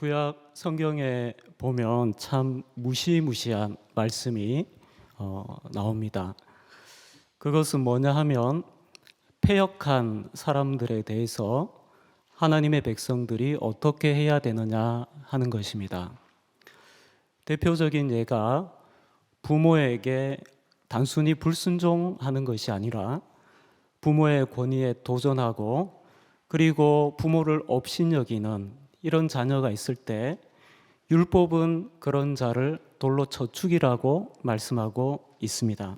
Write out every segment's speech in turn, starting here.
구약 성경에 보면 참 무시무시한 말씀이 나옵니다. 그것은 뭐냐 하면 패역한 사람들에 대해서 하나님의 백성들이 어떻게 해야 되느냐 하는 것입니다. 대표적인 예가 부모에게 단순히 불순종하는 것이 아니라 부모의 권위에 도전하고 그리고 부모를 업신여기는 이런 자녀가 있을 때 율법은 그런 자를 돌로 쳐 죽이라고 말씀하고 있습니다.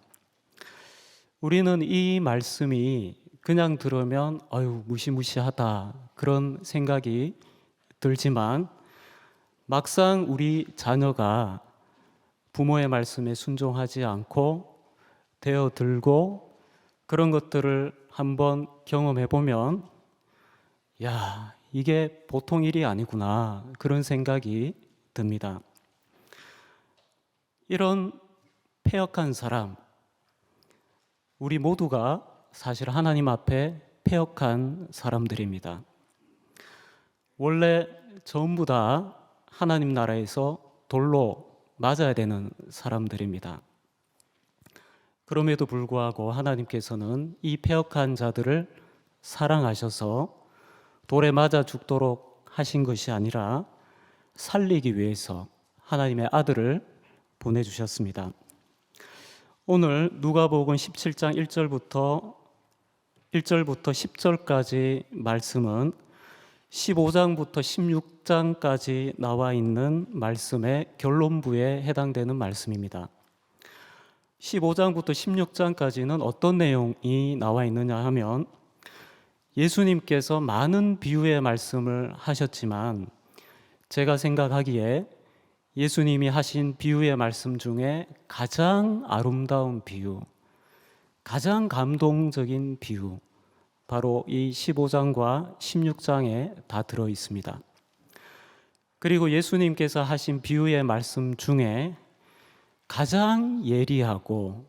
우리는 이 말씀이 그냥 들으면 무시무시하다 그런 생각이 들지만 막상 우리 자녀가 부모의 말씀에 순종하지 않고 되어들고 그런 것들을 한번 경험해 보면 이게 보통 일이 아니구나 그런 생각이 듭니다. 이런 패역한 사람, 우리 모두가 사실 하나님 앞에 패역한 사람들입니다. 원래 전부 다 하나님 나라에서 돌로 맞아야 되는 사람들입니다. 그럼에도 불구하고 하나님께서는 이 패역한 자들을 사랑하셔서 돌에 맞아 죽도록 하신 것이 아니라 살리기 위해서 하나님의 아들을 보내주셨습니다. 오늘 누가복음 17장 1절부터 10절까지 말씀은 15장부터 16장까지 나와 있는 말씀의 결론부에 해당되는 말씀입니다. 15장부터 16장까지는 어떤 내용이 나와 있느냐 하면 예수님께서 많은 비유의 말씀을 하셨지만 제가 생각하기에 예수님이 하신 비유의 말씀 중에 가장 아름다운 비유, 가장 감동적인 비유, 바로 이 15장과 16장에 다 들어 있습니다. 그리고 예수님께서 하신 비유의 말씀 중에 가장 예리하고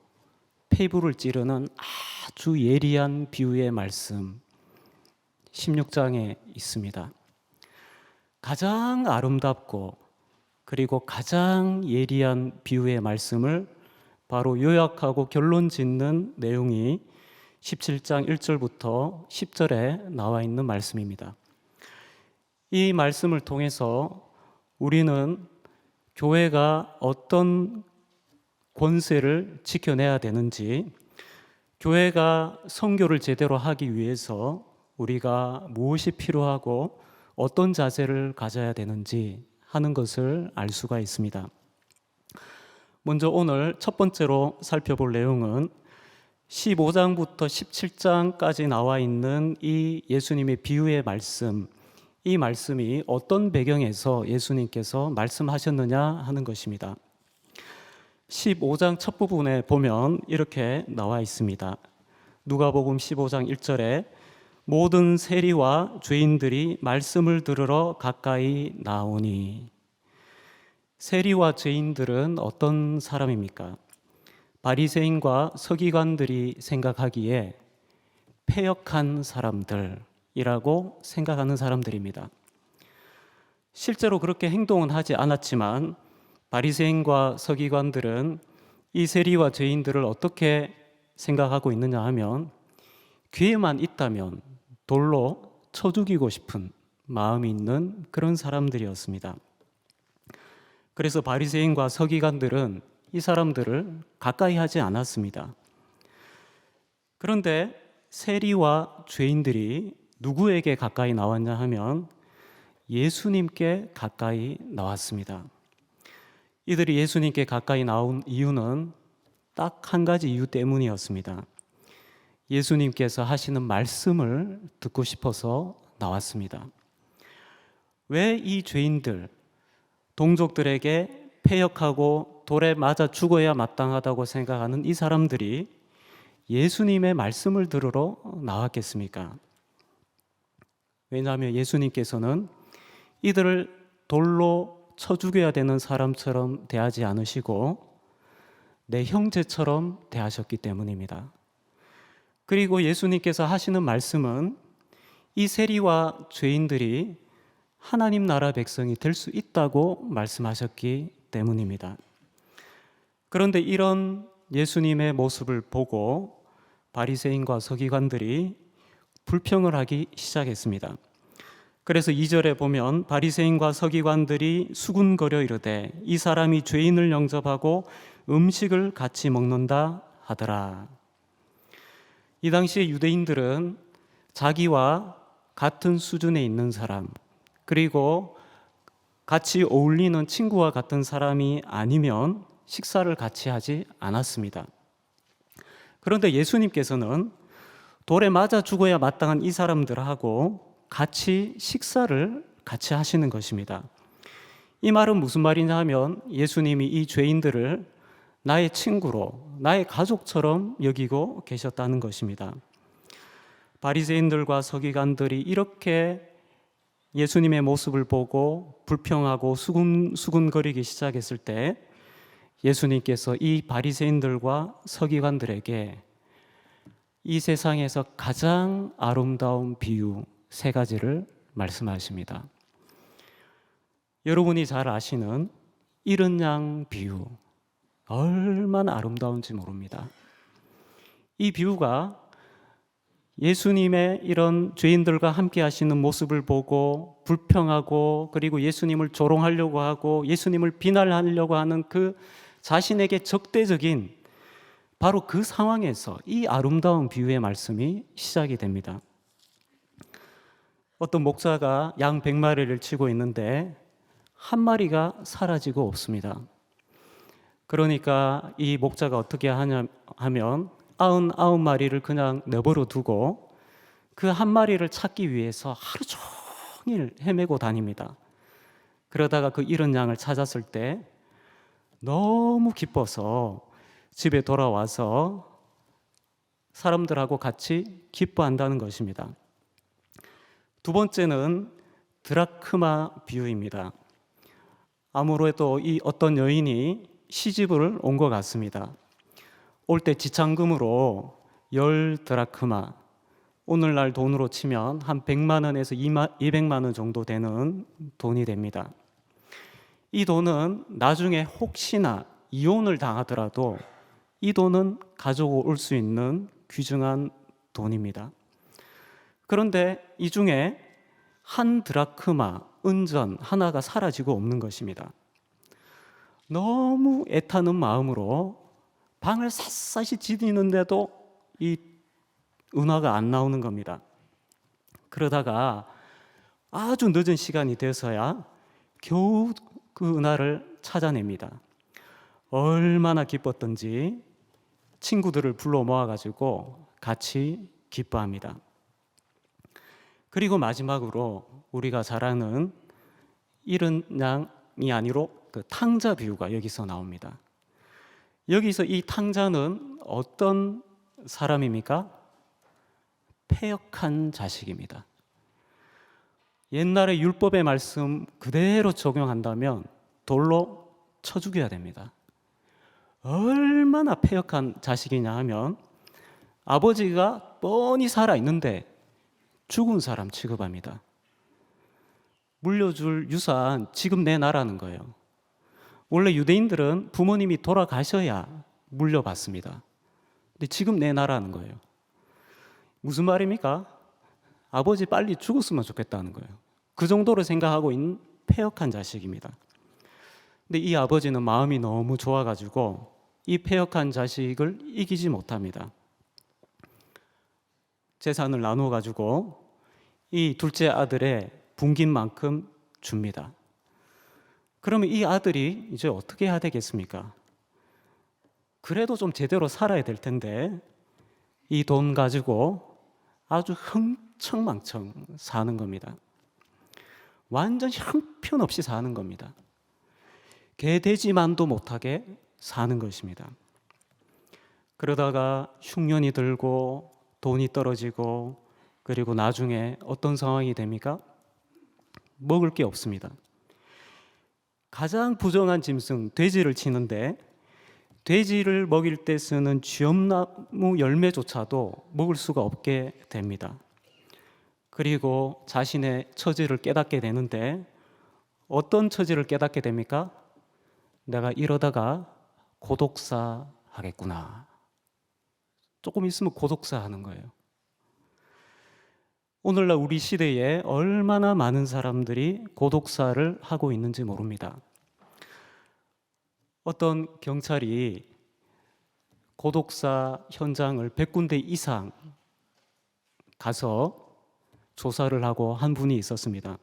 폐부를 찌르는 아주 예리한 비유의 말씀 16장에 있습니다. 가장 아름답고 그리고 가장 예리한 비유의 말씀을 바로 요약하고 결론 짓는 내용이 17장 1절부터 10절에 나와 있는 말씀입니다. 이 말씀을 통해서 우리는 교회가 어떤 권세를 지켜내야 되는지, 교회가 선교를 제대로 하기 위해서 우리가 무엇이 필요하고 어떤 자세를 가져야 되는지 하는 것을 알 수가 있습니다. 먼저 오늘 첫 번째로 살펴볼 내용은 15장부터 17장까지 나와 있는 이 예수님의 비유의 말씀, 이 말씀이 어떤 배경에서 예수님께서 말씀하셨느냐 하는 것입니다. 15장 첫 부분에 보면 이렇게 나와 있습니다. 누가복음 15장 1절에 모든 세리와 죄인들이 말씀을 들으러 가까이 나오니. 세리와 죄인들은 어떤 사람입니까? 바리새인과 서기관들이 생각하기에 패역한 사람들이라고 생각하는 사람들입니다. 실제로 그렇게 행동은 하지 않았지만 바리새인과 서기관들은 이 세리와 죄인들을 어떻게 생각하고 있느냐 하면 기회만 있다면 돌로 쳐 죽이고 싶은 마음이 있는 그런 사람들이었습니다. 그래서 바리새인과 서기관들은 이 사람들을 가까이 하지 않았습니다. 그런데 세리와 죄인들이 누구에게 가까이 나왔냐 하면 예수님께 가까이 나왔습니다. 이들이 예수님께 가까이 나온 이유는 딱 한 가지 이유 때문이었습니다. 예수님께서 하시는 말씀을 듣고 싶어서 나왔습니다. 왜 이 죄인들, 동족들에게 패역하고 돌에 맞아 죽어야 마땅하다고 생각하는 이 사람들이 예수님의 말씀을 들으러 나왔겠습니까? 왜냐하면 예수님께서는 이들을 돌로 쳐 죽여야 되는 사람처럼 대하지 않으시고 내 형제처럼 대하셨기 때문입니다. 그리고 예수님께서 하시는 말씀은 이 세리와 죄인들이 하나님 나라 백성이 될 수 있다고 말씀하셨기 때문입니다. 그런데 이런 예수님의 모습을 보고 바리새인과 서기관들이 불평을 하기 시작했습니다. 그래서 2절에 보면 바리새인과 서기관들이 수군거려 이르되 이 사람이 죄인을 영접하고 음식을 같이 먹는다 하더라. 이 당시에 유대인들은 자기와 같은 수준에 있는 사람, 그리고 같이 어울리는 친구와 같은 사람이 아니면 식사를 같이 하지 않았습니다. 그런데 예수님께서는 돌에 맞아 죽어야 마땅한 이 사람들하고 같이 식사를 같이 하시는 것입니다. 이 말은 무슨 말이냐 하면 예수님이 이 죄인들을 나의 친구로, 나의 가족처럼 여기고 계셨다는 것입니다. 바리새인들과 서기관들이 이렇게 예수님의 모습을 보고 불평하고 수군거리기 시작했을 때 예수님께서 이 바리새인들과 서기관들에게 이 세상에서 가장 아름다운 비유 3가지를 말씀하십니다. 여러분이 잘 아시는 이른 양 비유, 얼마나 아름다운지 모릅니다. 이 비유가 예수님의 이런 죄인들과 함께 하시는 모습을 보고 불평하고 그리고 예수님을 조롱하려고 하고 예수님을 비난하려고 하는 그 자신에게 적대적인 바로 그 상황에서 이 아름다운 비유의 말씀이 시작이 됩니다. 어떤 목사가 양 100마리를 치고 있는데 한 마리가 사라지고 없습니다. 그러니까 이 목자가 어떻게 하냐 하면 99마리를 그냥 내버려 두고 그 한 마리를 찾기 위해서 하루 종일 헤매고 다닙니다. 그러다가 그 잃은 양을 찾았을 때 너무 기뻐서 집에 돌아와서 사람들하고 같이 기뻐한다는 것입니다. 2번째는 드라크마 비유입니다. 아무래도 이 어떤 여인이 시집을 온 것 같습니다. 올 때 지참금으로 10드라크마, 오늘날 돈으로 치면 한 100만 원에서 200만 원 정도 되는 돈이 됩니다. 이 돈은 나중에 혹시나 이혼을 당하더라도 이 돈은 가지고 올 수 있는 귀중한 돈입니다. 그런데 이 중에 한 드라크마, 은전 하나가 사라지고 없는 것입니다. 너무 애타는 마음으로 방을 샅샅이 디디는데도 이 은화가 안 나오는 겁니다. 그러다가 아주 늦은 시간이 돼서야 겨우 그 은화를 찾아냅니다. 얼마나 기뻤던지 친구들을 불러 모아가지고 같이 기뻐합니다. 그리고 마지막으로 우리가 잘 아는 잃은 양이 아니로 그 탕자 비유가 여기서 나옵니다. 여기서 이 탕자는 어떤 사람입니까? 패역한 자식입니다. 옛날에 율법의 말씀 그대로 적용한다면 돌로 쳐 죽여야 됩니다. 얼마나 패역한 자식이냐 하면 아버지가 뻔히 살아있는데 죽은 사람 취급합니다. 물려줄 유산 지금 내놔라는 거예요. 원래 유대인들은 부모님이 돌아가셔야 물려받습니다. 근데 지금 내놔라는 거예요. 무슨 말입니까? 아버지 빨리 죽었으면 좋겠다는 거예요. 그 정도로 생각하고 있는 패역한 자식입니다. 근데 이 아버지는 마음이 너무 좋아가지고 이 패역한 자식을 이기지 못합니다. 재산을 나누어가지고 이 둘째 아들의 분긴 만큼 줍니다. 그러면 이 아들이 이제 어떻게 해야 되겠습니까? 그래도 좀 제대로 살아야 될 텐데 이 돈 가지고 아주 흥청망청 사는 겁니다. 완전 형편없이 사는 겁니다. 개돼지만도 못하게 사는 것입니다. 그러다가 흉년이 들고 돈이 떨어지고 그리고 나중에 어떤 상황이 됩니까? 먹을 게 없습니다. 가장 부정한 짐승 돼지를 치는데 돼지를 먹일 때 쓰는 쥐엄나무 열매조차도 먹을 수가 없게 됩니다. 그리고 자신의 처지를 깨닫게 되는데 어떤 처지를 깨닫게 됩니까? 내가 이러다가 고독사 하겠구나. 조금 있으면 고독사 하는 거예요. 오늘날 우리 시대에 얼마나 많은 사람들이 고독사를 하고 있는지 모릅니다. 어떤 경찰이 고독사 현장을 100군데 이상 가서 조사를 하고 한 분이 있었습니다.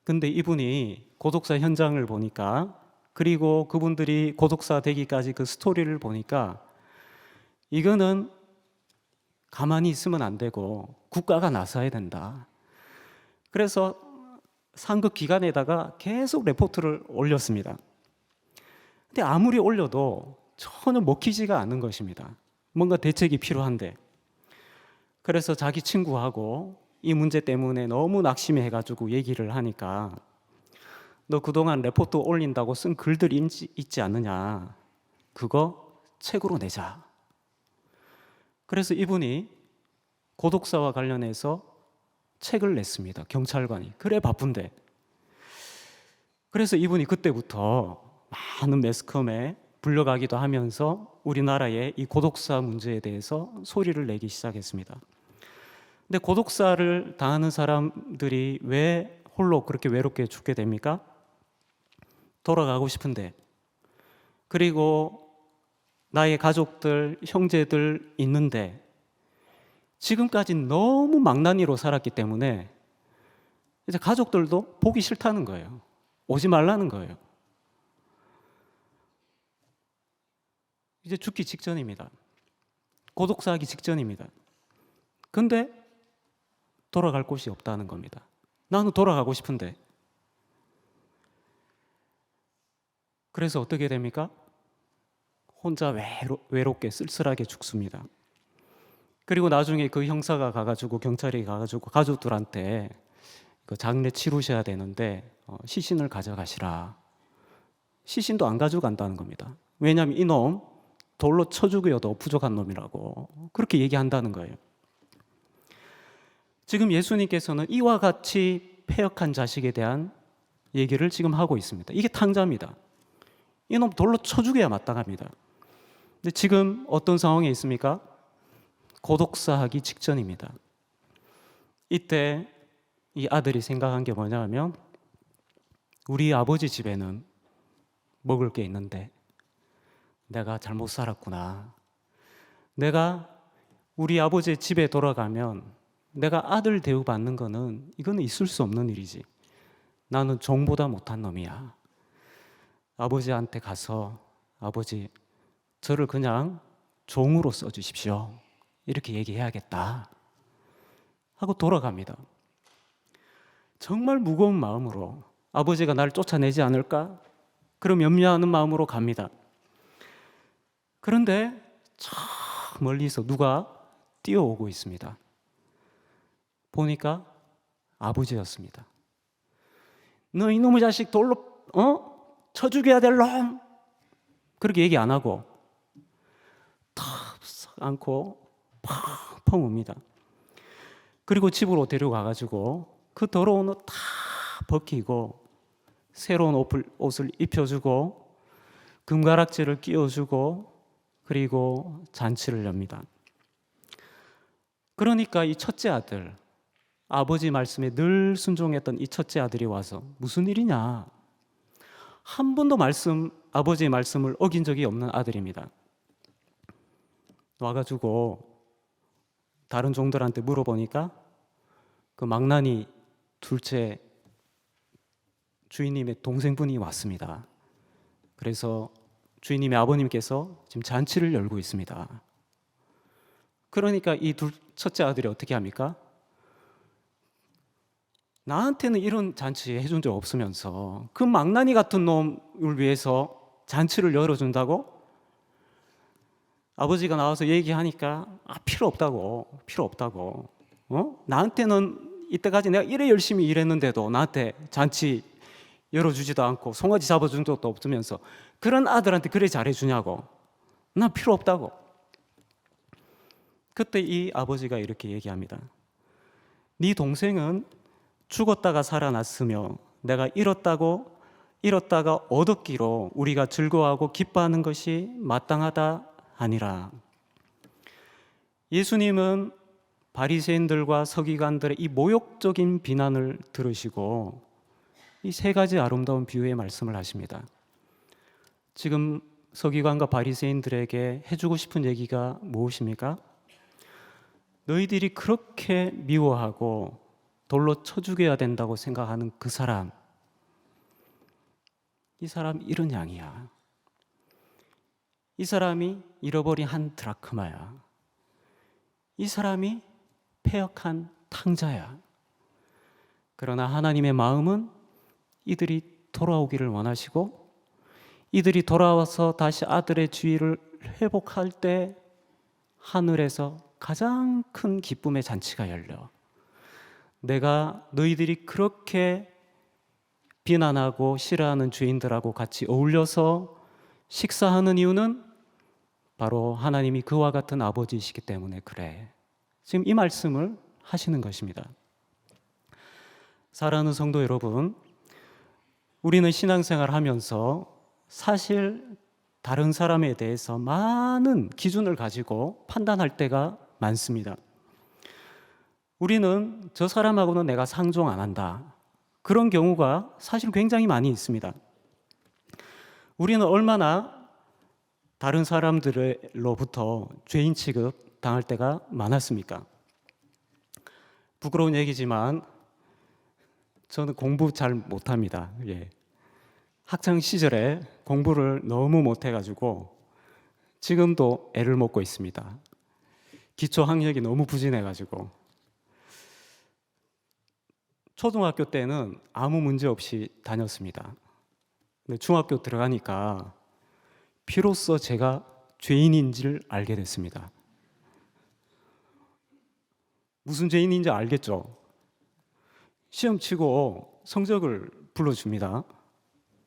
근데 이분이 고독사 현장을 보니까, 그리고 그분들이 고독사 되기까지 그 스토리를 보니까 이거는 가만히 있으면 안 되고 국가가 나서야 된다. 그래서 상급 기관에다가 계속 레포트를 올렸습니다. 근데 아무리 올려도 전혀 먹히지가 않는 것입니다. 뭔가 대책이 필요한데. 그래서 자기 친구하고 이 문제 때문에 너무 낙심해가지고 얘기를 하니까, 너 그동안 레포트 올린다고 쓴 글들 있지 않느냐, 그거 책으로 내자. 그래서 이분이 고독사와 관련해서 책을 냈습니다. 경찰관이. 그래 바쁜데. 그래서 이분이 그때부터 많은 매스컴에 불려가기도 하면서 우리나라의 이 고독사 문제에 대해서 소리를 내기 시작했습니다. 근데 고독사를 당하는 사람들이 왜 홀로 그렇게 외롭게 죽게 됩니까? 돌아가고 싶은데, 그리고 나의 가족들, 형제들 있는데 지금까지 너무 망나니로 살았기 때문에 이제 가족들도 보기 싫다는 거예요. 오지 말라는 거예요. 이제 죽기 직전입니다. 고독사하기 직전입니다. 근데 돌아갈 곳이 없다는 겁니다. 나는 돌아가고 싶은데. 그래서 어떻게 됩니까? 혼자 외롭게 쓸쓸하게 죽습니다. 그리고 나중에 그 형사가 가가지고, 경찰이 가가지고 가족들한테 장례 치르셔야 되는데 시신을 가져가시라. 시신도 안 가져간다는 겁니다. 왜냐하면 이놈 돌로 쳐 죽여도 부족한 놈이라고 그렇게 얘기한다는 거예요. 지금 예수님께서는 이와 같이 패역한 자식에 대한 얘기를 지금 하고 있습니다. 이게 탕자입니다. 이놈 돌로 쳐 죽여야 마땅합니다. 근데 지금 어떤 상황에 있습니까? 고독사하기 직전입니다. 이때 이 아들이 생각한 게 뭐냐 하면, 우리 아버지 집에는 먹을 게 있는데 내가 잘못 살았구나. 내가 우리 아버지 집에 돌아가면 내가 아들 대우받는 거는 이거는 있을 수 없는 일이지. 나는 종보다 못한 놈이야. 아버지한테 가서, 아버지 저를 그냥 종으로 써주십시오. 이렇게 얘기해야겠다 하고 돌아갑니다. 정말 무거운 마음으로, 아버지가 나를 쫓아내지 않을까? 그럼 염려하는 마음으로 갑니다. 그런데 저 멀리서 누가 뛰어오고 있습니다. 보니까 아버지였습니다. 너 이놈의 자식 돌로 쳐 죽여야 될 놈! 그렇게 얘기 안 하고 탁 안고 펑펑 웁니다. 그리고 집으로 데려가가지고 그 더러운 옷 다 벗기고 새로운 옷을 입혀주고 금가락지를 끼워주고 그리고 잔치를 엽니다. 그러니까 이 첫째 아들, 아버지 말씀에 늘 순종했던 이 첫째 아들이 와서 무슨 일이냐, 한 번도 아버지의 말씀을 어긴 적이 없는 아들입니다. 와가지고 다른 종들한테 물어보니까 그 망나니 둘째 주인님의 동생분이 왔습니다. 그래서 주인님의 아버님께서 지금 잔치를 열고 있습니다. 그러니까 이 첫째 아들이 어떻게 합니까? 나한테는 이런 잔치 해준 적 없으면서 그 망나니 같은 놈을 위해서 잔치를 열어준다고? 아버지가 나와서 얘기하니까 필요 없다고. 나한테는 이때까지 내가 이래 열심히 일했는데도 나한테 잔치 열어주지도 않고 송아지 잡아준 적도 없으면서 그런 아들한테 그래 잘해주냐고. 난 필요 없다고. 그때 이 아버지가 이렇게 얘기합니다. 네 동생은 죽었다가 살아났으며 내가 잃었다가 얻었기로 우리가 즐거워하고 기뻐하는 것이 마땅하다 하니라. 예수님은 바리새인들과 서기관들의 이 모욕적인 비난을 들으시고 이 세 가지 아름다운 비유의 말씀을 하십니다. 지금 서기관과 바리새인들에게 해주고 싶은 얘기가 무엇입니까? 너희들이 그렇게 미워하고 돌로 쳐 죽여야 된다고 생각하는 그 사람, 이 사람 이런 양이야. 이 사람이 잃어버린 한 드라크마야. 이 사람이 패역한 탕자야. 그러나 하나님의 마음은 이들이 돌아오기를 원하시고 이들이 돌아와서 다시 아들의 주의를 회복할 때 하늘에서 가장 큰 기쁨의 잔치가 열려. 내가 너희들이 그렇게 비난하고 싫어하는 죄인들하고 같이 어울려서 식사하는 이유는 바로 하나님이 그와 같은 아버지이시기 때문에 그래. 지금 이 말씀을 하시는 것입니다. 사랑하는 성도 여러분, 우리는 신앙생활 하면서 사실 다른 사람에 대해서 많은 기준을 가지고 판단할 때가 많습니다. 우리는 저 사람하고는 내가 상종 안 한다. 그런 경우가 사실 굉장히 많이 있습니다. 우리는 얼마나 다른 사람들로부터 죄인 취급 당할 때가 많았습니까? 부끄러운 얘기지만 저는 공부 잘 못합니다. 학창 시절에 공부를 너무 못해가지고 지금도 애를 먹고 있습니다. 기초 학력이 너무 부진해가지고 초등학교 때는 아무 문제 없이 다녔습니다. 근데 중학교 들어가니까 비로소 제가 죄인인지를 알게 됐습니다. 무슨 죄인인지 알겠죠? 시험 치고 성적을 불러줍니다.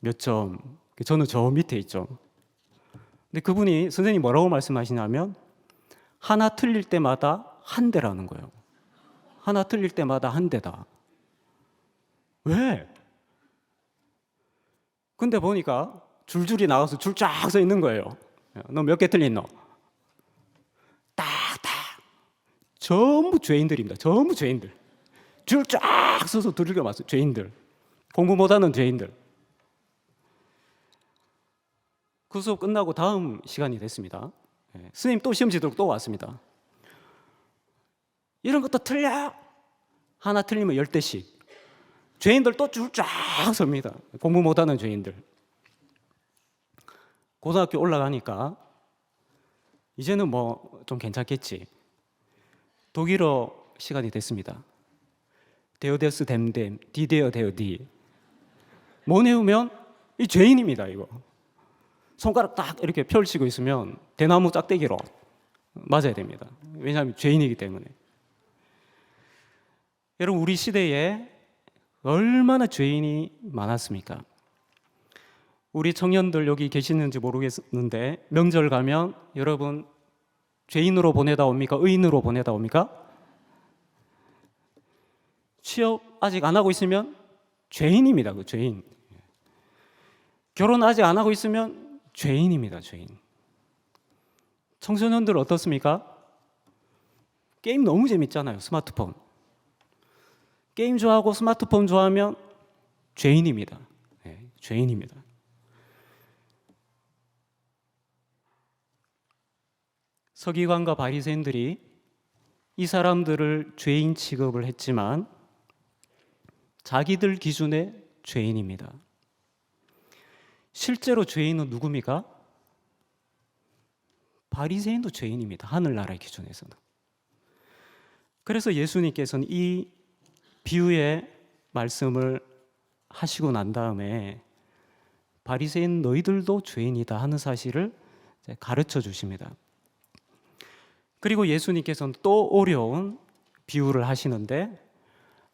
몇 점? 저는 저 밑에 있죠. 근데 그분이 선생님 뭐라고 말씀하시냐면 하나 틀릴 때마다 한 대라는 거예요. 하나 틀릴 때마다 한 대다. 왜? 근데 보니까 줄줄이 나와서 줄 쫙 서 있는 거예요. 너 몇 개 틀린 너? 딱딱. 전부 죄인들입니다. 전부 죄인들. 줄 쫙 서서 두들겨 맞아요. 죄인들. 공부 못하는 죄인들. 그 수업 끝나고 다음 시간이 됐습니다. 선생님 또 시험 지도록 또 왔습니다. 이런 것도 틀려. 하나 틀리면 10대씩. 죄인들 또 줄 쫙 섭니다. 공부 못하는 죄인들. 고등학교 올라가니까 이제는 뭐 좀 괜찮겠지. 독일어 시간이 됐습니다. 데어데스 댐댐 디데어 데어디. 못 외우면 이 죄인입니다. 이거 손가락 딱 이렇게 펼치고 있으면 대나무 짝대기로 맞아야 됩니다. 왜냐하면 죄인이기 때문에. 여러분, 우리 시대에 얼마나 죄인이 많았습니까? 우리 청년들 여기 계시는지 모르겠는데 명절 가면 여러분 죄인으로 보내다 옵니까? 의인으로 보내다 옵니까? 취업 아직 안 하고 있으면 죄인입니다. 그 죄인. 결혼 아직 안 하고 있으면 죄인입니다. 죄인. 청소년들 어떻습니까? 게임 너무 재밌잖아요. 스마트폰. 게임 좋아하고 스마트폰 좋아하면 죄인입니다. 죄인입니다. 서기관과 바리새인들이 이 사람들을 죄인 취급을 했지만 자기들 기준의 죄인입니다. 실제로 죄인은 누굽니까? 바리새인도 죄인입니다. 하늘나라의 기준에서는. 그래서 예수님께서는 이 비유의 말씀을 하시고 난 다음에 바리새인 너희들도 죄인이다 하는 사실을 가르쳐 주십니다. 그리고 예수님께서는 또 어려운 비유를 하시는데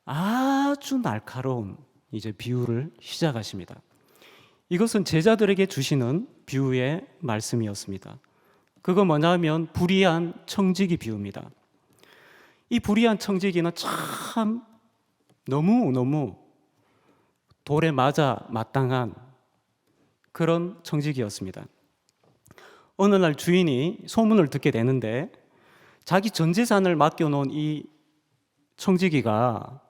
아주 날카로운 이제 비유를 시작하십니다. 이것은 제자들에게 주시는 비유의 말씀이었습니다. 그거 뭐냐면 불의한 청지기 비유입니다. 이 불의한 청지기는 참 너무 돌에 맞아 마땅한 그런 청지기였습니다. 어느 날 주인이 소문을 듣게 되는데 자기 전 재산을 맡겨놓은 이 청지기가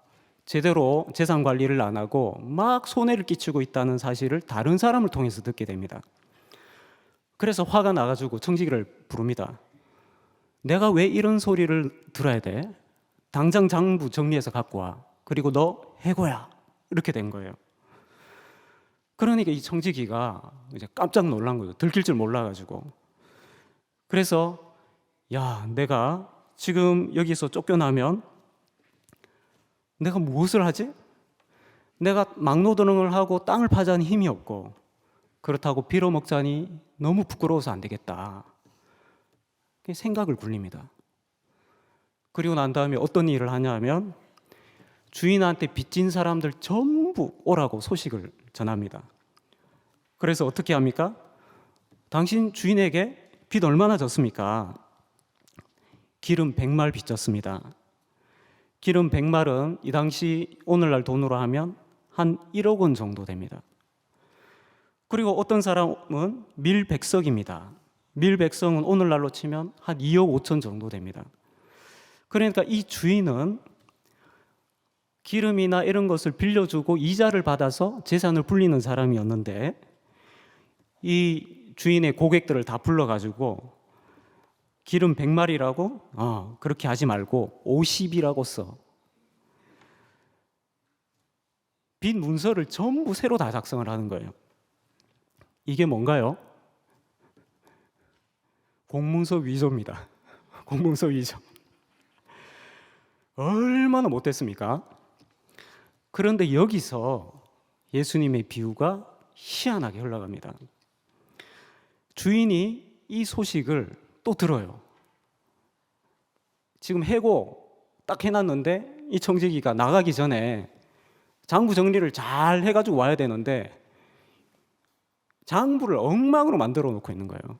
제대로 재산 관리를 안 하고 막 손해를 끼치고 있다는 사실을 다른 사람을 통해서 듣게 됩니다. 그래서 화가 나가지고 청지기를 부릅니다. 내가 왜 이런 소리를 들어야 돼? 당장 장부 정리해서 갖고 와. 그리고 너 해고야. 이렇게 된 거예요. 그러니까 이 청지기가 이제 깜짝 놀란 거예요. 들킬 줄 몰라가지고. 그래서 야, 내가 지금 여기서 쫓겨나면 내가 무엇을 하지? 내가 막노동을 하고 땅을 파자니 힘이 없고 그렇다고 빌어먹자니 너무 부끄러워서 안 되겠다. 생각을 굴립니다. 그리고 난 다음에 어떤 일을 하냐면 주인한테 빚진 사람들 전부 오라고 소식을 전합니다. 그래서 어떻게 합니까? 당신 주인에게 빚 얼마나 졌습니까? 기름 100말 빚졌습니다. 기름 100말은 이 당시 오늘날 돈으로 하면 한 1억 원 정도 됩니다. 그리고 어떤 사람은 밀백석입니다. 밀백석은 오늘날로 치면 한 2억 5천 정도 됩니다. 그러니까 이 주인은 기름이나 이런 것을 빌려주고 이자를 받아서 재산을 불리는 사람이었는데 이 주인의 고객들을 다 불러가지고 기름 100마리라고? 그렇게 하지 말고 50이라고 써. 빚 문서를 전부 새로 다 작성을 하는 거예요. 이게 뭔가요? 공문서 위조입니다. 공문서 위조. 얼마나 못됐습니까? 그런데 여기서 예수님의 비유가 희한하게 흘러갑니다. 주인이 이 소식을 또 들어요. 지금 해고 딱 해놨는데 이 청지기가 나가기 전에 장부 정리를 잘 해가지고 와야 되는데 장부를 엉망으로 만들어 놓고 있는 거예요.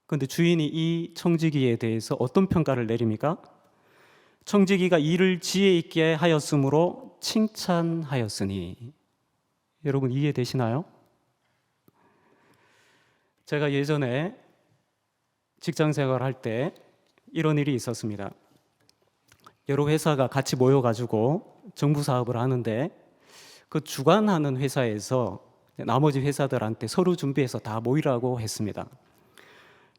그런데 주인이 이 청지기에 대해서 어떤 평가를 내립니까? 청지기가 일을 지혜 있게 하였으므로 칭찬하였으니. 여러분 이해되시나요? 제가 예전에 직장 생활할 때 이런 일이 있었습니다. 여러 회사가 같이 모여가지고 정부 사업을 하는데 그 주관하는 회사에서 나머지 회사들한테 서류 준비해서 다 모이라고 했습니다.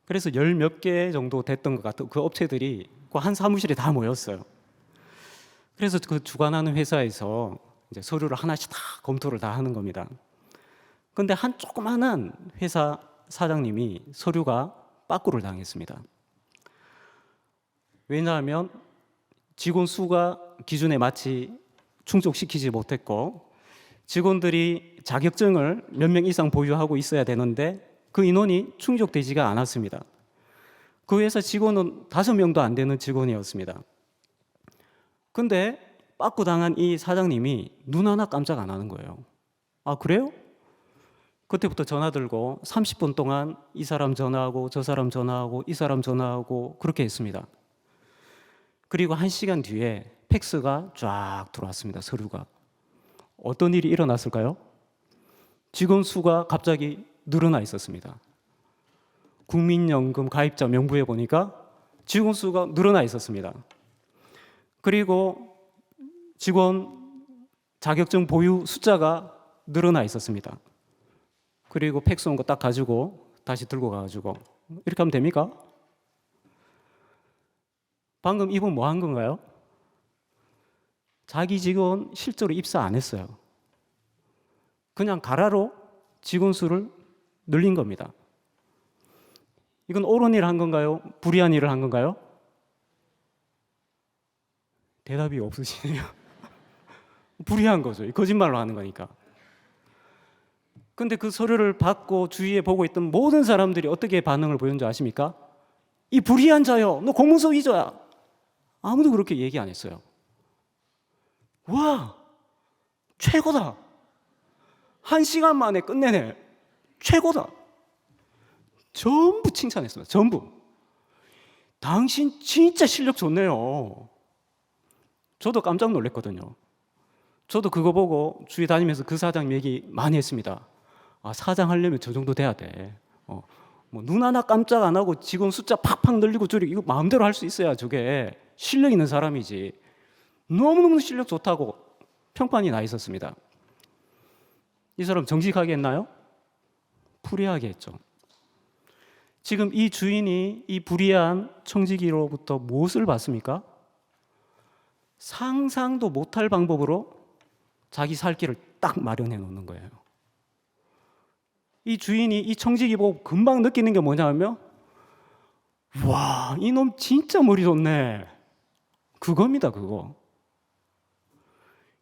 그래서 10몇 개 정도 됐던 것 같아요. 그 업체들이 한 사무실에 다 모였어요. 그래서 그 주관하는 회사에서 이제 서류를 하나씩 다 검토를 다 하는 겁니다. 근데 한 조그마한 회사 사장님이 서류가 빠꾸를 당했습니다. 왜냐하면 직원 수가 기준에 마치 충족시키지 못했고 직원들이 자격증을 몇 명 이상 보유하고 있어야 되는데 그 인원이 충족되지가 않았습니다. 그 회사 직원은 5명도 안 되는 직원이었습니다. 근데 빠꾸 당한 이 사장님이 눈 하나 깜짝 안 하는 거예요. 아, 그래요? 그때부터 전화 들고 30분 동안 이 사람 전화하고 저 사람 전화하고 이 사람 전화하고 그렇게 했습니다. 그리고 1시간 뒤에 팩스가 쫙 들어왔습니다. 서류가. 어떤 일이 일어났을까요? 직원 수가 갑자기 늘어나 있었습니다. 국민연금 가입자 명부에 보니까 직원 수가 늘어나 있었습니다. 그리고 직원 자격증 보유 숫자가 늘어나 있었습니다. 그리고 팩스 온 거 딱 가지고 다시 들고 가가지고 이렇게 하면 됩니까? 방금 이분 뭐 한 건가요? 자기 직원 실제로 입사 안 했어요. 그냥 가라로 직원 수를 늘린 겁니다. 이건 옳은 일을 한 건가요? 불의한 일을 한 건가요? 대답이 없으시네요. 불의한 거죠. 거짓말로 하는 거니까. 근데 그 서류를 받고 주위에 보고 있던 모든 사람들이 어떻게 반응을 보였는지 아십니까? 이 불의한 자여, 너 공문서 위조야. 아무도 그렇게 얘기 안 했어요. 와, 최고다. 1시간 만에 끝내네. 최고다. 전부 칭찬했습니다. 전부. 당신 진짜 실력 좋네요. 저도 깜짝 놀랐거든요. 저도 그거 보고 주위 다니면서 그 사장 얘기 많이 했습니다. 아, 사장 하려면 저 정도 돼야 돼. 뭐 눈 하나 깜짝 안 하고 직원 숫자 팍팍 늘리고 줄이고 이거 마음대로 할 수 있어야 저게 실력 있는 사람이지. 너무너무 실력 좋다고 평판이 나 있었습니다. 이 사람 정직하게 했나요? 불의하게 했죠. 지금 이 주인이 이 불의한 청지기로부터 무엇을 받습니까? 상상도 못할 방법으로 자기 살 길을 딱 마련해 놓는 거예요. 이 주인이 이 청지기 보고 금방 느끼는 게 뭐냐면, 와, 이놈 진짜 머리 좋네. 그겁니다, 그거.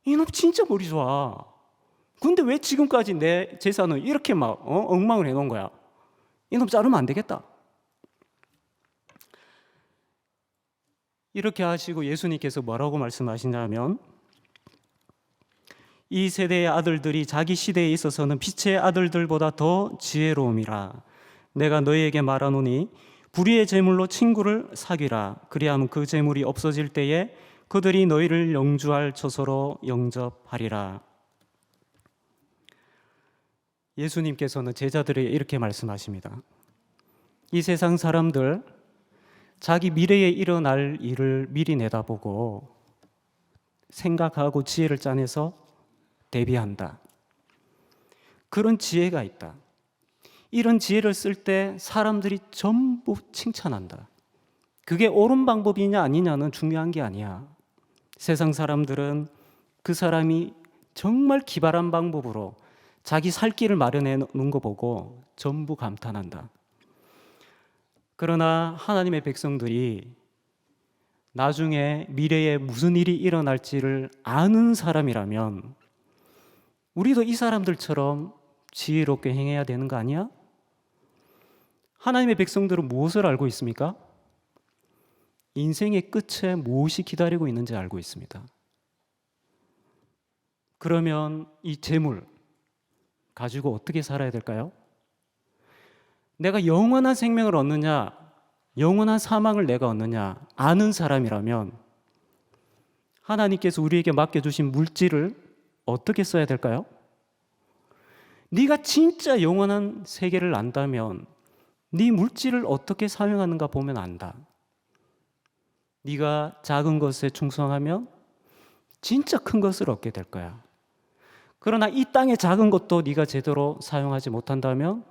이놈 진짜 머리 좋아. 근데 왜 지금까지 내 재산을 이렇게 막 엉망을 해놓은 거야? 이놈 자르면 안 되겠다. 이렇게 하시고 예수님께서 뭐라고 말씀하시냐면, 이 세대의 아들들이 자기 시대에 있어서는 빛의 아들들보다 더 지혜로움이라. 내가 너희에게 말하노니 불의의 재물로 친구를 사귀라. 그리하면 그 재물이 없어질 때에 그들이 너희를 영주할 처소로 영접하리라. 예수님께서는 제자들에게 이렇게 말씀하십니다. 이 세상 사람들 자기 미래에 일어날 일을 미리 내다보고 생각하고 지혜를 짜내서 대비한다. 그런 지혜가 있다. 이런 지혜를 쓸 때 사람들이 전부 칭찬한다. 그게 옳은 방법이냐 아니냐는 중요한 게 아니야. 세상 사람들은 그 사람이 정말 기발한 방법으로 자기 살 길을 마련해 놓은 거 보고 전부 감탄한다. 그러나 하나님의 백성들이 나중에 미래에 무슨 일이 일어날지를 아는 사람이라면 우리도 이 사람들처럼 지혜롭게 행해야 되는 거 아니야? 하나님의 백성들은 무엇을 알고 있습니까? 인생의 끝에 무엇이 기다리고 있는지 알고 있습니다. 그러면 이 재물 가지고 어떻게 살아야 될까요? 내가 영원한 생명을 얻느냐, 영원한 사망을 내가 얻느냐 아는 사람이라면 하나님께서 우리에게 맡겨주신 물질을 어떻게 써야 될까요? 네가 진짜 영원한 세계를 안다면 네 물질을 어떻게 사용하는가 보면 안다. 네가 작은 것에 충성하면 진짜 큰 것을 얻게 될 거야. 그러나 이 땅의 작은 것도 네가 제대로 사용하지 못한다면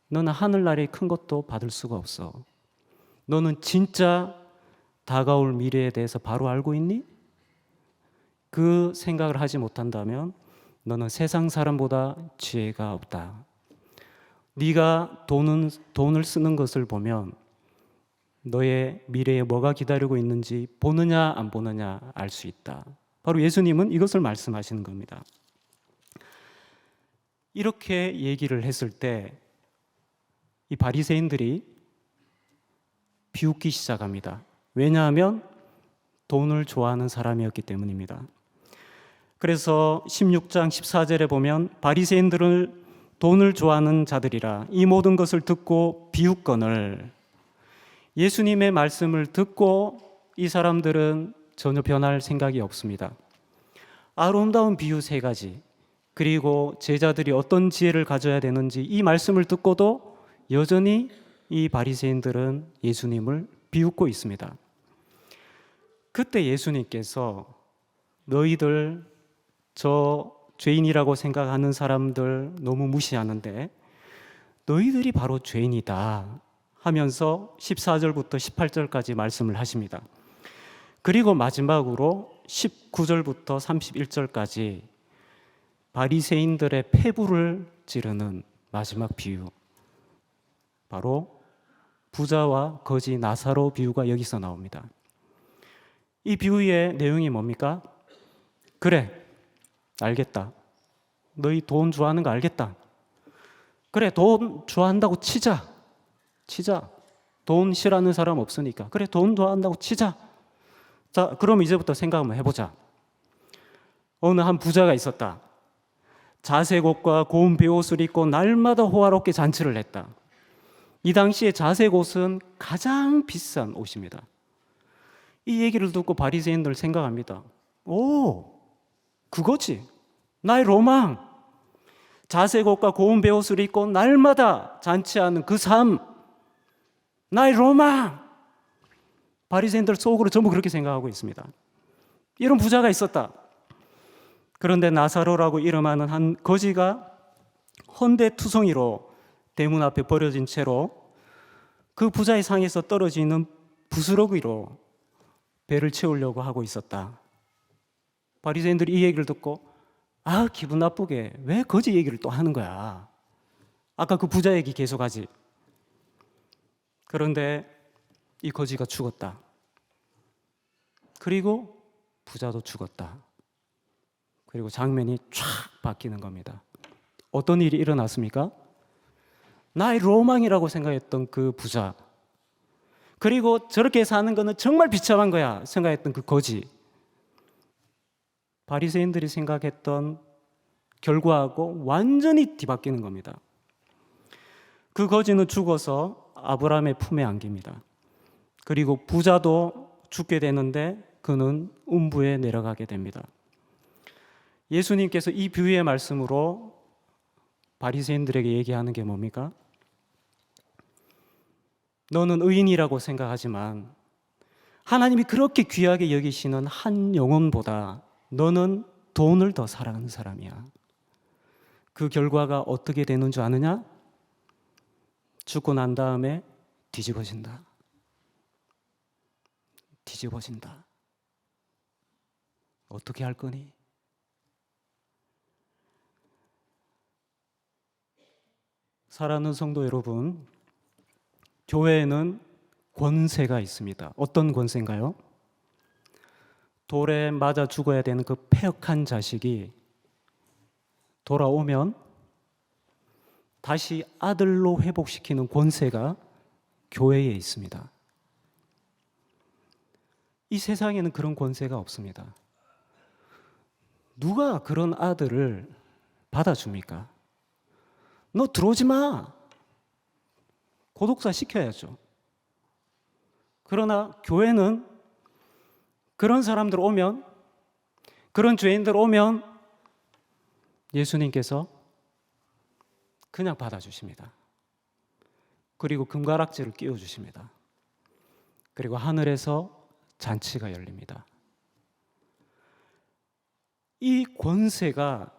너는 하늘나라의 큰 것도 받을 수가 없어. 너는 진짜 다가올 미래에 대해서 바로 알고 있니? 그 생각을 하지 못한다면 너는 세상 사람보다 지혜가 없다. 네가 돈을 쓰는 것을 보면 너의 미래에 뭐가 기다리고 있는지 보느냐 안 보느냐 알 수 있다. 바로 예수님은 이것을 말씀하시는 겁니다. 이렇게 얘기를 했을 때 이 바리새인들이 비웃기 시작합니다. 왜냐하면 돈을 좋아하는 사람이었기 때문입니다. 그래서 16장 14절에 보면 바리새인들은 돈을 좋아하는 자들이라 이 모든 것을 듣고 비웃거늘. 예수님의 말씀을 듣고 이 사람들은 전혀 변할 생각이 없습니다. 아름다운 비유 3가지, 그리고 제자들이 어떤 지혜를 가져야 되는지 이 말씀을 듣고도 여전히 이 바리새인들은 예수님을 비웃고 있습니다. 그때 예수님께서 너희들 저 죄인이라고 생각하는 사람들 너무 무시하는데 너희들이 바로 죄인이다 하면서 14절부터 18절까지 말씀을 하십니다. 그리고 마지막으로 19절부터 31절까지 바리새인들의 폐부를 찌르는 마지막 비유, 바로 부자와 거지 나사로 비유가 여기서 나옵니다. 이 비유의 내용이 뭡니까? 그래, 알겠다. 너희 돈 좋아하는 거 알겠다. 그래, 돈 좋아한다고 치자. 돈 싫어하는 사람 없으니까. 그래, 돈 좋아한다고 치자. 자, 그럼 이제부터 생각 한번 해보자. 어느 한 부자가 있었다. 자색 옷과 고운 베옷을 입고 날마다 호화롭게 잔치를 했다. 이 당시에 자색 옷은 가장 비싼 옷입니다. 이 얘기를 듣고 바리새인들 생각합니다. 오, 그거지. 나의 로망. 자색 옷과 고운 베옷을 입고 날마다 잔치하는 그 삶. 나의 로망. 바리새인들 속으로 전부 그렇게 생각하고 있습니다. 이런 부자가 있었다. 그런데 나사로라고 이름하는 한 거지가 헌데투성이로 대문 앞에 버려진 채로 그 부자의 상에서 떨어지는 부스러기로 배를 채우려고 하고 있었다. 바리새인들이 이 얘기를 듣고 기분 나쁘게 왜 거지 얘기를 또 하는 거야. 아까 그 부자 얘기 계속하지. 그런데 이 거지가 죽었다. 그리고 부자도 죽었다. 그리고 장면이 쫙 바뀌는 겁니다. 어떤 일이 일어났습니까? 나의 로망이라고 생각했던 그 부자, 그리고 저렇게 사는 거는 정말 비참한 거야 생각했던 그 거지, 바리새인들이 생각했던 결과하고 완전히 뒤바뀌는 겁니다. 그 거지는 죽어서 아브라함의 품에 안깁니다. 그리고 부자도 죽게 되는데 그는 음부에 내려가게 됩니다. 예수님께서 이 비유의 말씀으로 바리새인들에게 얘기하는 게 뭡니까? 너는 의인이라고 생각하지만 하나님이 그렇게 귀하게 여기시는 한 영혼보다 너는 돈을 더 사랑하는 사람이야. 그 결과가 어떻게 되는 줄 아느냐? 죽고 난 다음에 뒤집어진다. 뒤집어진다. 어떻게 할 거니? 사랑하는 성도 여러분, 교회에는 권세가 있습니다. 어떤 권세인가요? 돌에 맞아 죽어야 되는 그 패역한 자식이 돌아오면 다시 아들로 회복시키는 권세가 교회에 있습니다. 이 세상에는 그런 권세가 없습니다. 누가 그런 아들을 받아줍니까? 너 들어오지 마. 고독사 시켜야죠. 그러나 교회는 그런 사람들 오면, 그런 죄인들 오면 예수님께서 그냥 받아주십니다. 그리고 금가락지를 끼워주십니다. 그리고 하늘에서 잔치가 열립니다. 이 권세가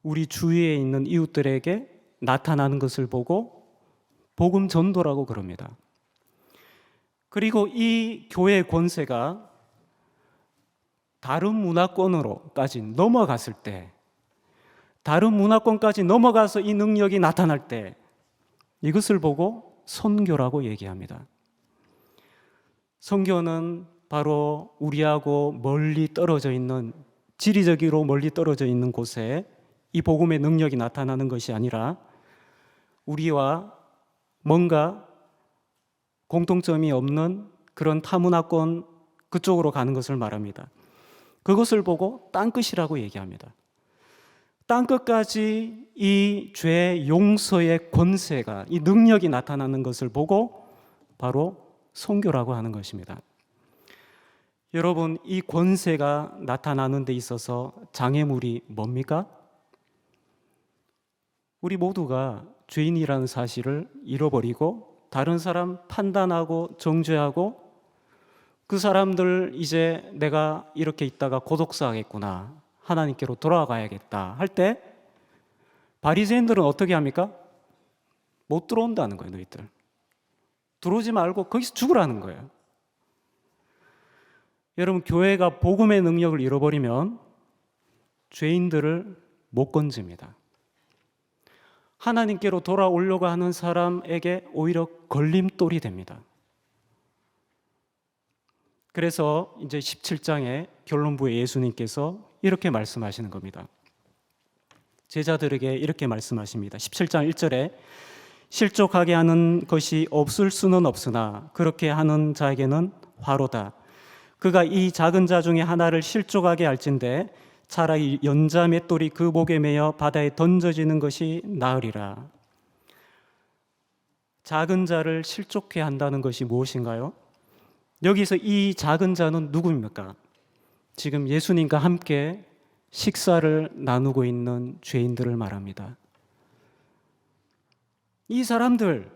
우리 주위에 있는 이웃들에게 나타나는 것을 보고 복음 전도라고 그럽니다. 그리고 이 교회의 권세가 다른 문화권으로까지 넘어갔을 때, 다른 문화권까지 넘어가서 이 능력이 나타날 때 이것을 보고 선교라고 얘기합니다. 선교는 바로 우리하고 멀리 떨어져 있는, 지리적으로 멀리 떨어져 있는 곳에 이 복음의 능력이 나타나는 것이 아니라 우리와 뭔가 공통점이 없는 그런 타문화권 그쪽으로 가는 것을 말합니다. 그것을 보고 땅끝이라고 얘기합니다. 땅끝까지 이 죄 용서의 권세가, 이 능력이 나타나는 것을 보고 바로 선교라고 하는 것입니다. 여러분, 이 권세가 나타나는 데 있어서 장애물이 뭡니까? 우리 모두가 죄인이라는 사실을 잃어버리고 다른 사람 판단하고 정죄하고 그 사람들 이제 내가 이렇게 있다가 고독사하겠구나, 하나님께로 돌아가야겠다 할 때 바리새인들은 어떻게 합니까? 못 들어온다는 거예요. 너희들 들어오지 말고 거기서 죽으라는 거예요. 여러분, 교회가 복음의 능력을 잃어버리면 죄인들을 못 건집니다. 하나님께로 돌아오려고 하는 사람에게 오히려 걸림돌이 됩니다. 그래서 이제 17장의 결론부에 예수님께서 이렇게 말씀하시는 겁니다. 제자들에게 이렇게 말씀하십니다. 17장 1절에 실족하게 하는 것이 없을 수는 없으나 그렇게 하는 자에게는 화로다. 그가 이 작은 자 중에 하나를 실족하게 할진대 차라리 연자 맷돌이 그 목에 매여 바다에 던져지는 것이 나으리라. 작은 자를 실족해 한다는 것이 무엇인가요? 여기서 이 작은 자는 누구입니까? 지금 예수님과 함께 식사를 나누고 있는 죄인들을 말합니다. 이 사람들,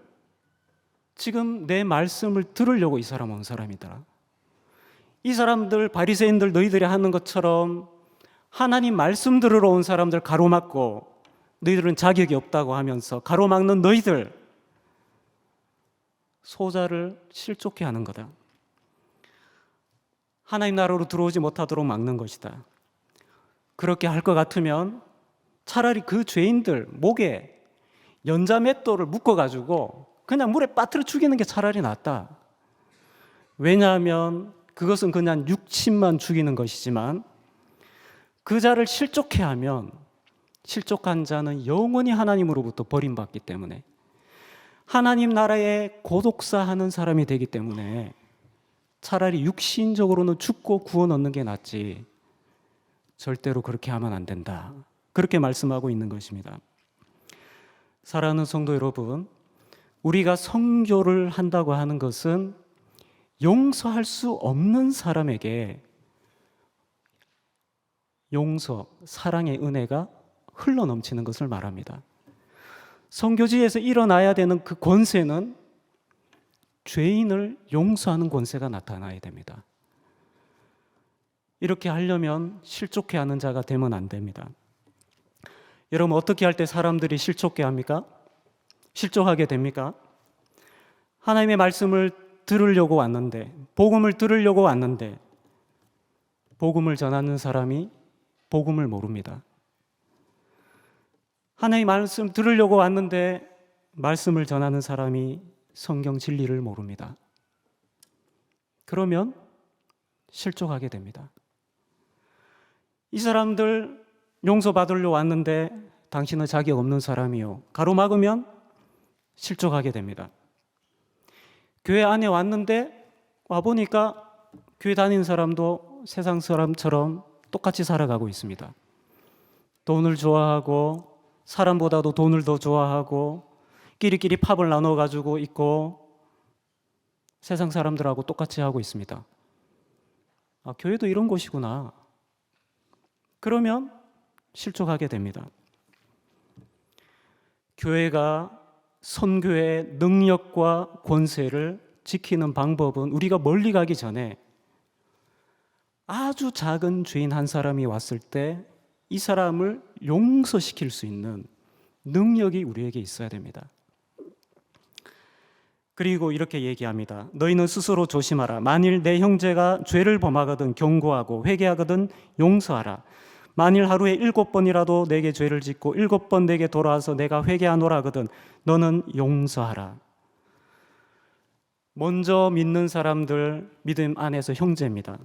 지금 내 말씀을 들으려고 이 사람 온 사람이더라. 이 사람들, 바리새인들 너희들이 하는 것처럼 하나님 말씀 들으러 온 사람들 가로막고 너희들은 자격이 없다고 하면서 가로막는 너희들, 소자를 실족해 하는 거다. 하나님 나라로 들어오지 못하도록 막는 것이다. 그렇게 할 것 같으면 차라리 그 죄인들 목에 연자맷돌을 묶어가지고 그냥 물에 빠뜨려 죽이는 게 차라리 낫다. 왜냐하면 그것은 그냥 육신만 죽이는 것이지만 그 자를 실족해 하면 실족한 자는 영원히 하나님으로부터 버림받기 때문에 하나님 나라에 고독사하는 사람이 되기 때문에 차라리 육신적으로는 죽고 구원 얻는 게 낫지 절대로 그렇게 하면 안 된다. 그렇게 말씀하고 있는 것입니다. 사랑하는 성도 여러분, 우리가 선교를 한다고 하는 것은 용서할 수 없는 사람에게 용서, 사랑의 은혜가 흘러넘치는 것을 말합니다. 선교지에서 일어나야 되는 그 권세는 죄인을 용서하는 권세가 나타나야 됩니다. 이렇게 하려면 실족해 하는 자가 되면 안 됩니다. 여러분, 어떻게 할 때 사람들이 실족해 합니까? 실족하게 됩니까? 하나님의 말씀을 들으려고 왔는데, 복음을 들으려고 왔는데 복음을 전하는 사람이 복음을 모릅니다. 하나님의 말씀 들으려고 왔는데 말씀을 전하는 사람이 성경 진리를 모릅니다. 그러면 실족하게 됩니다. 이 사람들 용서받으려 왔는데 당신은 자격 없는 사람이요, 가로막으면 실족하게 됩니다. 교회 안에 왔는데 와보니까 교회 다니는 사람도 세상 사람처럼 똑같이 살아가고 있습니다. 돈을 좋아하고 사람보다도 돈을 더 좋아하고 끼리끼리 팝을 나눠가지고 있고 세상 사람들하고 똑같이 하고 있습니다. 아, 교회도 이런 곳이구나. 그러면 실족하게 됩니다. 교회가 선교의 능력과 권세를 지키는 방법은 우리가 멀리 가기 전에 아주 작은 죄인 한 사람이 왔을 때 이 사람을 용서시킬 수 있는 능력이 우리에게 있어야 됩니다. 그리고 이렇게 얘기합니다. 너희는 스스로 조심하라. 만일 내 형제가 죄를 범하거든 경고하고 회개하거든 용서하라. 만일 하루에 7번이라도 내게 죄를 짓고 7번 내게 돌아와서 내가 회개하노라 하거든 너는 용서하라. 먼저 믿는 사람들 믿음 안에서 형제입니다.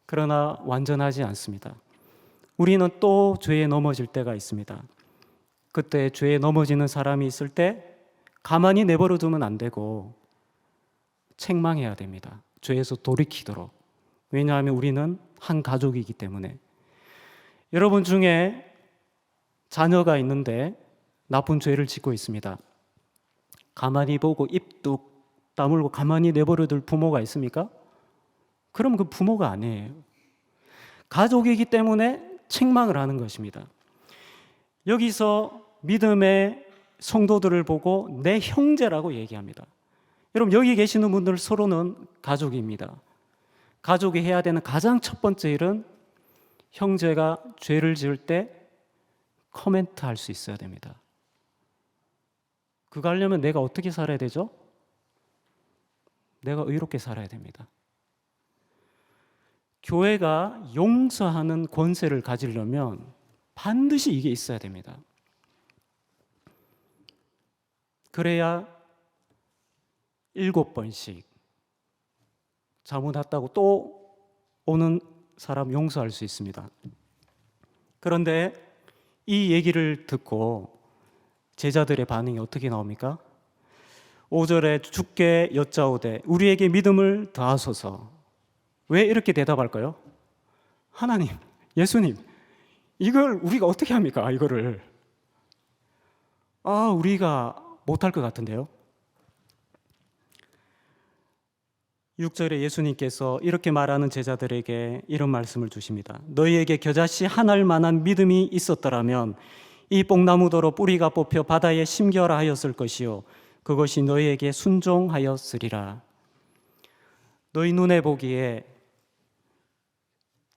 그러나 완전하지 않습니다. 우리는 또 죄에 넘어질 때가 있습니다. 그때 죄에 넘어지는 사람이 있을 때 가만히 내버려 두면 안 되고 책망해야 됩니다. 죄에서 돌이키도록. 왜냐하면 우리는 한 가족이기 때문에. 여러분 중에 자녀가 있는데 나쁜 죄를 짓고 있습니다. 가만히 보고 입 뚝 다물고 가만히 내버려 둘 부모가 있습니까? 그럼 그 부모가 아니에요. 가족이기 때문에 책망을 하는 것입니다. 여기서 믿음의 성도들을 보고 내 형제라고 얘기합니다. 여러분, 여기 계시는 분들 서로는 가족입니다. 가족이 해야 되는 가장 첫 번째 일은 형제가 죄를 지을 때 코멘트 할 수 있어야 됩니다. 그거 하려면 내가 어떻게 살아야 되죠? 내가 의롭게 살아야 됩니다. 교회가 용서하는 권세를 가지려면 반드시 이게 있어야 됩니다. 그래야 7번씩 잘못했다고 또 오는 사람 용서할 수 있습니다. 그런데 이 얘기를 듣고 제자들의 반응이 어떻게 나옵니까? 5절에 주께 여짜오되 우리에게 믿음을 더하소서. 왜 이렇게 대답할까요? 하나님, 예수님, 이걸 우리가 어떻게 합니까? 이거를 우리가 못할 것 같은데요. 6절에 예수님께서 이렇게 말하는 제자들에게 이런 말씀을 주십니다. 너희에게 겨자씨 하나일 만한 믿음이 있었더라면 이 뽕나무더러 뿌리가 뽑혀 바다에 심겨라 하였을 것이요 그것이 너희에게 순종하였으리라. 너희 눈에 보기에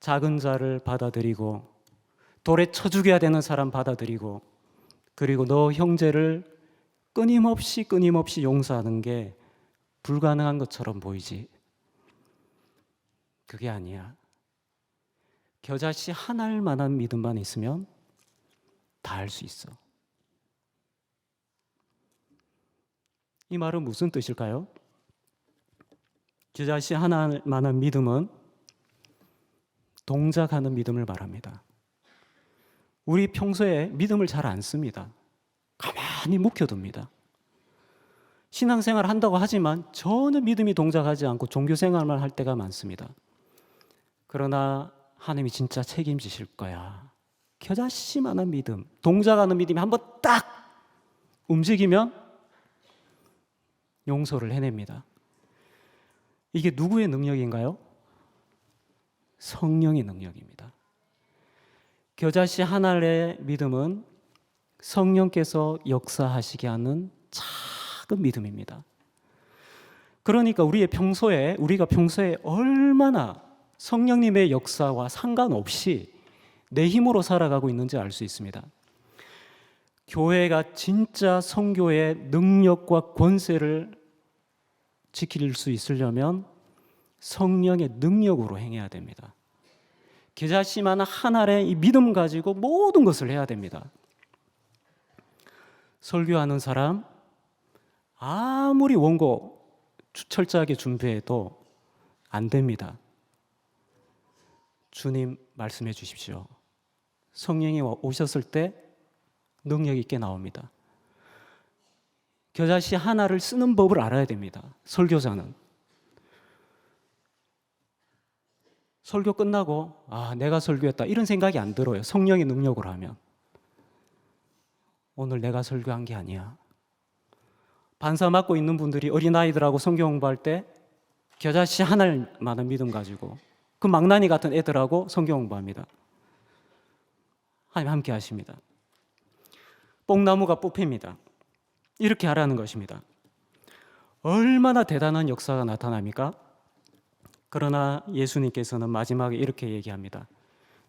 작은 자를 받아들이고 돌에 쳐 죽여야 되는 사람 받아들이고 그리고 너 형제를 끊임없이 용서하는 게 불가능한 것처럼 보이지. 그게 아니야. 겨자씨 하나일 만한 믿음만 있으면 다 할 수 있어. 이 말은 무슨 뜻일까요? 겨자씨 하나일 만한 믿음은 동작하는 믿음을 말합니다. 우리 평소에 믿음을 잘 안 씁니다. 가만히 묵혀둡니다. 신앙생활 한다고 하지만 전혀 믿음이 동작하지 않고 종교생활만 할 때가 많습니다. 그러나 하나님이 진짜 책임지실 거야. 겨자씨만한 믿음, 동작하는 믿음이 한번 딱 움직이면 용서를 해냅니다. 이게 누구의 능력인가요? 성령의 능력입니다. 겨자씨 하나의 믿음은 성령께서 역사하시게 하는 작은 믿음입니다. 그러니까 우리가 평소에 얼마나 성령님의 역사와 상관없이 내 힘으로 살아가고 있는지 알 수 있습니다. 교회가 진짜 선교의 능력과 권세를 지킬 수 있으려면 성령의 능력으로 행해야 됩니다. 겨자씨만 하나의 이 믿음 가지고 모든 것을 해야 됩니다. 설교하는 사람 아무리 원고 철저하게 준비해도 안 됩니다. 주님 말씀해 주십시오. 성령이 오셨을 때 능력 있게 나옵니다. 겨자씨 하나를 쓰는 법을 알아야 됩니다. 설교자는. 설교 끝나고 내가 설교했다 이런 생각이 안 들어요. 성령의 능력으로 하면. 오늘 내가 설교한 게 아니야. 반사 맡고 있는 분들이 어린아이들하고 성경 공부할 때 겨자씨 하나만한 믿음 가지고 그 망나니 같은 애들하고 성경 공부합니다. 하나님 함께 하십니다. 뽕나무가 뽑힙니다. 이렇게 하라는 것입니다. 얼마나 대단한 역사가 나타납니까? 그러나 예수님께서는 마지막에 이렇게 얘기합니다.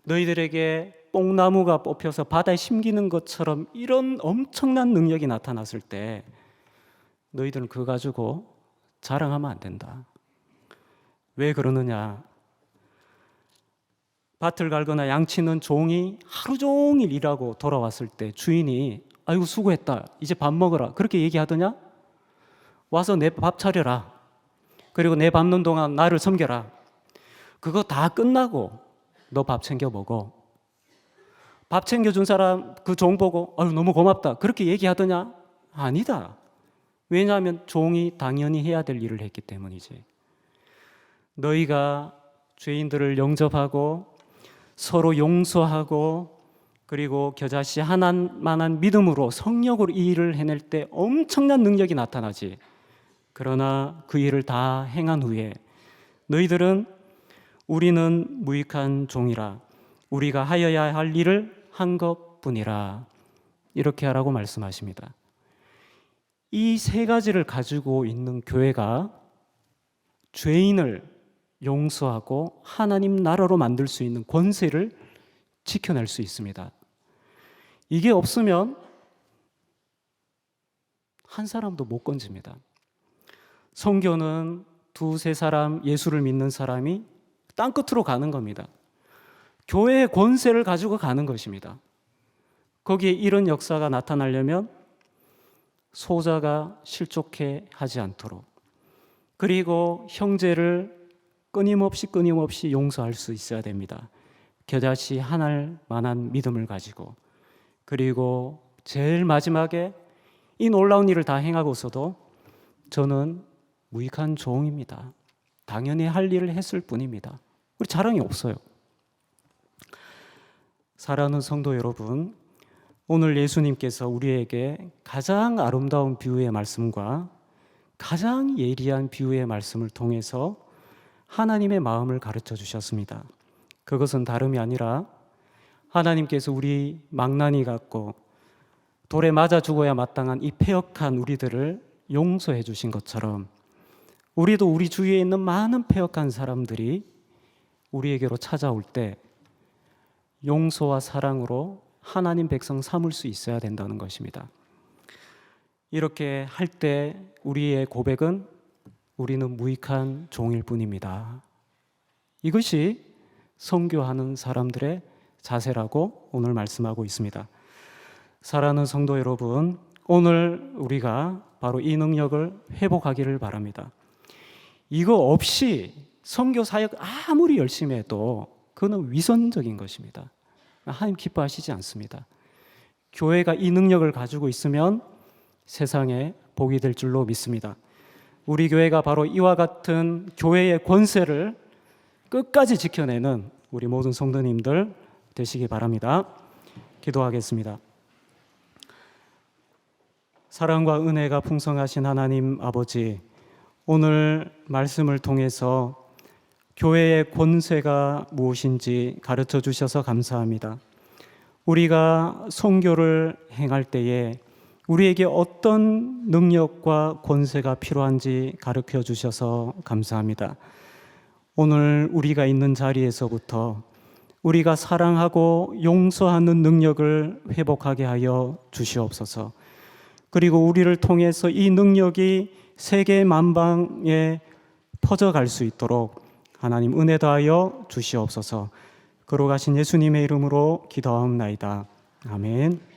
너희들에게 뽕나무가 뽑혀서 바다에 심기는 것처럼 이런 엄청난 능력이 나타났을 때 너희들은 그거 가지고 자랑하면 안 된다. 왜 그러느냐? 밭을 갈거나 양치는 종이 하루 종일 일하고 돌아왔을 때 주인이 아이고 수고했다. 이제 밥 먹어라. 그렇게 얘기하더냐? 와서 내 밥 차려라. 그리고 내 밟는 동안 나를 섬겨라. 그거 다 끝나고 너 밥 챙겨 먹어. 밥 챙겨준 사람 그 종 보고 아유 너무 고맙다. 그렇게 얘기하더냐? 아니다. 왜냐하면 종이 당연히 해야 될 일을 했기 때문이지. 너희가 죄인들을 영접하고 서로 용서하고 그리고 겨자씨 하나만한 믿음으로 성령으로 이 일을 해낼 때 엄청난 능력이 나타나지. 그러나 그 일을 다 행한 후에 너희들은 우리는 무익한 종이라 우리가 하여야 할 일을 한 것뿐이라 이렇게 하라고 말씀하십니다. 이 세 가지를 가지고 있는 교회가 죄인을 용서하고 하나님 나라로 만들 수 있는 권세를 지켜낼 수 있습니다. 이게 없으면 한 사람도 못 건집니다. 선교는 두세 사람 예수를 믿는 사람이 땅끝으로 가는 겁니다. 교회의 권세를 가지고 가는 것입니다. 거기에 이런 역사가 나타나려면 소자가 실족해 하지 않도록 그리고 형제를 끊임없이 용서할 수 있어야 됩니다. 겨자씨 하나일 만한 믿음을 가지고 그리고 제일 마지막에 이 놀라운 일을 다 행하고서도 저는 무익한 종입니다. 당연히 할 일을 했을 뿐입니다. 우리 자랑이 없어요. 사랑하는 성도 여러분, 오늘 예수님께서 우리에게 가장 아름다운 비유의 말씀과 가장 예리한 비유의 말씀을 통해서 하나님의 마음을 가르쳐 주셨습니다. 그것은 다름이 아니라 하나님께서 우리 망나니 같고 돌에 맞아 죽어야 마땅한 이 패역한 우리들을 용서해 주신 것처럼 우리도 우리 주위에 있는 많은 패역한 사람들이 우리에게로 찾아올 때 용서와 사랑으로 하나님 백성 삼을 수 있어야 된다는 것입니다. 이렇게 할 때 우리의 고백은 우리는 무익한 종일 뿐입니다. 이것이 선교하는 사람들의 자세라고 오늘 말씀하고 있습니다. 사랑하는 성도 여러분, 오늘 우리가 바로 이 능력을 회복하기를 바랍니다. 이거 없이 선교 사역 아무리 열심히 해도 그건 위선적인 것입니다. 하나님 기뻐하시지 않습니다. 교회가 이 능력을 가지고 있으면 세상에 복이 될 줄로 믿습니다. 우리 교회가 바로 이와 같은 교회의 권세를 끝까지 지켜내는 우리 모든 성도님들 되시기 바랍니다. 기도하겠습니다. 사랑과 은혜가 풍성하신 하나님 아버지, 오늘 말씀을 통해서 교회의 권세가 무엇인지 가르쳐 주셔서 감사합니다. 우리가 선교를 행할 때에 우리에게 어떤 능력과 권세가 필요한지 가르쳐 주셔서 감사합니다. 오늘 우리가 있는 자리에서부터 우리가 사랑하고 용서하는 능력을 회복하게 하여 주시옵소서. 그리고 우리를 통해서 이 능력이 세계 만방에 퍼져갈 수 있도록 하나님 은혜 더하여 주시옵소서. 거룩하신 예수님의 이름으로 기도하옵나이다. 아멘.